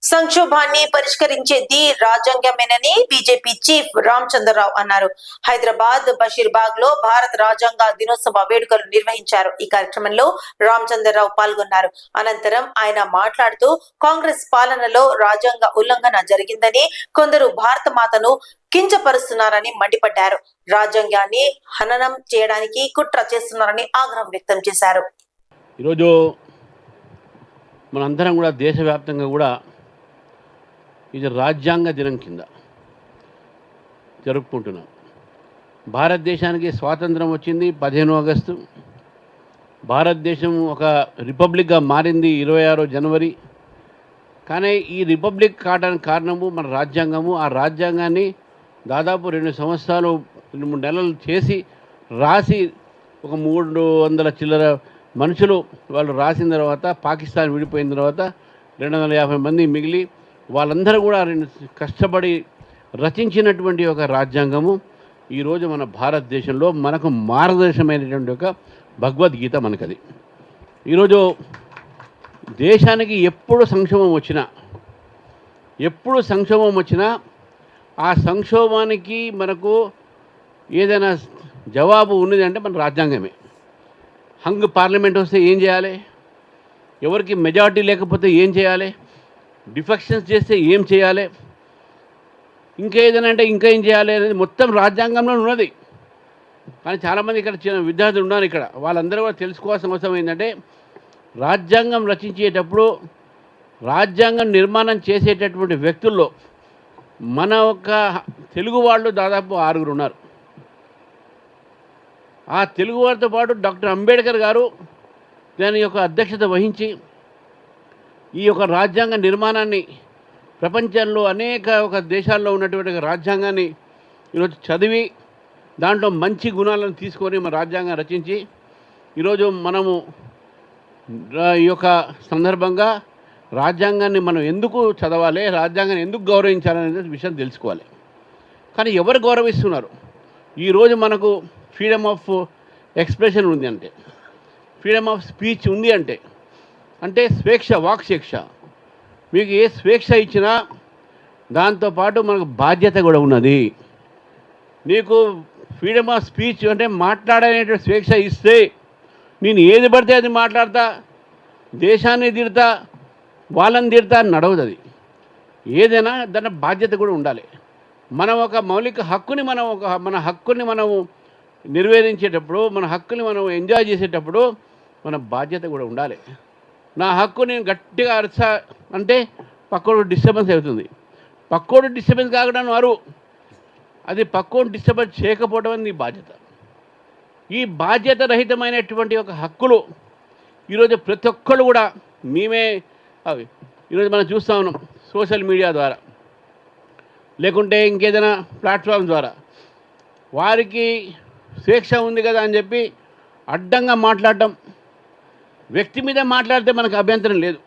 సంక్షోభాన్ని పరిష్కరించేది రాజ్యాంగమేనని BJP chief Ramachandra Rao అన్నారు. హైదరాబాద్ బషీర్బాగ్ లో భారత రాజ్యాంగ దినోత్సవ వేడుకలు నిర్వహించారు. ఈ కార్యక్రమంలో రామచంద్రరావు పాల్గొన్నారు. అనంతరం ఆయన మాట్లాడుతూ కాంగ్రెస్ పాలనలో రాజ్యాంగ ఉల్లంఘన జరిగిందని, కొందరు భారత మాతను కించపరుస్తున్నారని మండిపడ్డారు. రాజ్యాంగాన్ని హననం చేయడానికి కుట్ర చేస్తున్నారని ఆగ్రహం వ్యక్తం చేశారు. ఈరోజు మనందరం కూడా దేశవ్యాప్తంగా కూడా ఇది రాజ్యాంగ దినం కింద జరుపుకుంటున్నాం. భారతదేశానికి స్వాతంత్రం వచ్చింది 15 ఆగస్టు. భారతదేశం ఒక రిపబ్లిక్గా మారింది 26 జనవరి. కానీ ఈ రిపబ్లిక్ కావడానికి కారణము మన రాజ్యాంగము. ఆ రాజ్యాంగాన్ని దాదాపు 2 సంవత్సరాలు 2-3 నెలలు చేసి రాసి ఒక 300 చిల్లర మనుషులు వాళ్ళు రాసిన తర్వాత పాకిస్తాన్ విడిపోయిన తర్వాత 250 మంది మిగిలి వాళ్ళందరూ కూడా కష్టపడి రచించినటువంటి ఒక రాజ్యాంగము ఈరోజు మన భారతదేశంలో మనకు మార్గదర్శనమైనటువంటి ఒక భగవద్గీత మనకది. ఈరోజు దేశానికి ఎప్పుడు సంక్షోభం వచ్చినా ఆ సంక్షోభానికి మనకు ఏదైనా జవాబు ఉన్నది అంటే మన రాజ్యాంగమే. హంగ్ పార్లమెంట్ వస్తే ఏం చేయాలి, ఎవరికి మెజారిటీ లేకపోతే ఏం చేయాలి, డిఫెక్షన్స్ చేస్తే ఏం చేయాలి, ఇంకేదైనా అంటే ఇంకా ఏం చేయాలి అనేది మొత్తం రాజ్యాంగంలో ఉన్నది. కానీ చాలామంది ఇక్కడ చిన్న విద్యార్థులు ఉన్నారు, ఇక్కడ వాళ్ళందరూ కూడా తెలుసుకోవాల్సిన అవసరం ఏంటంటే రాజ్యాంగం రచించేటప్పుడు రాజ్యాంగం నిర్మాణం చేసేటటువంటి వ్యక్తుల్లో మన ఒక తెలుగు వాళ్ళు దాదాపు 6 ఉన్నారు. ఆ తెలుగు వారితో పాటు డాక్టర్ అంబేద్కర్ గారు దాని యొక్క అధ్యక్షత వహించి ఈ యొక్క రాజ్యాంగ నిర్మాణాన్ని ప్రపంచంలో అనేక ఒక దేశాల్లో ఉన్నటువంటి రాజ్యాంగాన్ని ఈరోజు చదివి దాంట్లో మంచి గుణాలను తీసుకొని మన రాజ్యాంగం రచించి ఈరోజు మనము ఈ యొక్క సందర్భంగా రాజ్యాంగాన్ని మనం ఎందుకు చదవాలి, రాజ్యాంగాన్ని ఎందుకు గౌరవించాలనే విషయం తెలుసుకోవాలి. కానీ ఎవరు గౌరవిస్తున్నారు? ఈరోజు మనకు ఫ్రీడమ్ ఆఫ్ ఎక్స్ప్రెషన్ ఉంది అంటే, ఫ్రీడమ్ ఆఫ్ స్పీచ్ ఉంది అంటే స్వేచ్ఛ, వాక్స్వేచ్ఛ. మీకు ఏ స్వేచ్ఛ ఇచ్చినా దాంతోపాటు మనకు బాధ్యత కూడా ఉన్నది. నీకు ఫ్రీడమ్ ఆఫ్ స్పీచ్ అంటే మాట్లాడనేటువంటి స్వేచ్ఛ ఇస్తే నేను ఏది పడితే అది మాట్లాడతా, దేశాన్ని తిడతా, వాళ్ళని తిడతా నడవదు. అది ఏదైనా దాని బాధ్యత కూడా ఉండాలి. మనం ఒక మౌలిక హక్కుని మన హక్కుని మనము నిర్వేదించేటప్పుడు, మన హక్కుని మనం ఎంజాయ్ చేసేటప్పుడు మన బాధ్యత కూడా ఉండాలి. నా హక్కు నేను గట్టిగా అరచా అంటే పక్కోడు డిస్టర్బెన్స్ అవుతుంది. పక్కోడు డిస్టర్బెన్స్ కాకుండా అరు, అది పక్కోడు డిస్టర్బెన్స్ చేయకపోవడం నీ బాధ్యత. ఈ బాధ్యత రహితమైనటువంటి ఒక హక్కులు ఈరోజు ప్రతి ఒక్కళ్ళు కూడా మేమే అవి ఈరోజు మనం చూస్తూ ఉన్నాం. సోషల్ మీడియా ద్వారా లేకుంటే ఇంకేదైనా ప్లాట్ఫామ్ ద్వారా వారికి స్వేచ్ఛ ఉంది కదా అని చెప్పి అడ్డంగా మాట్లాడటం. వ్యక్తి మీద మాట్లాడితే మనకు అభ్యంతరం లేదు.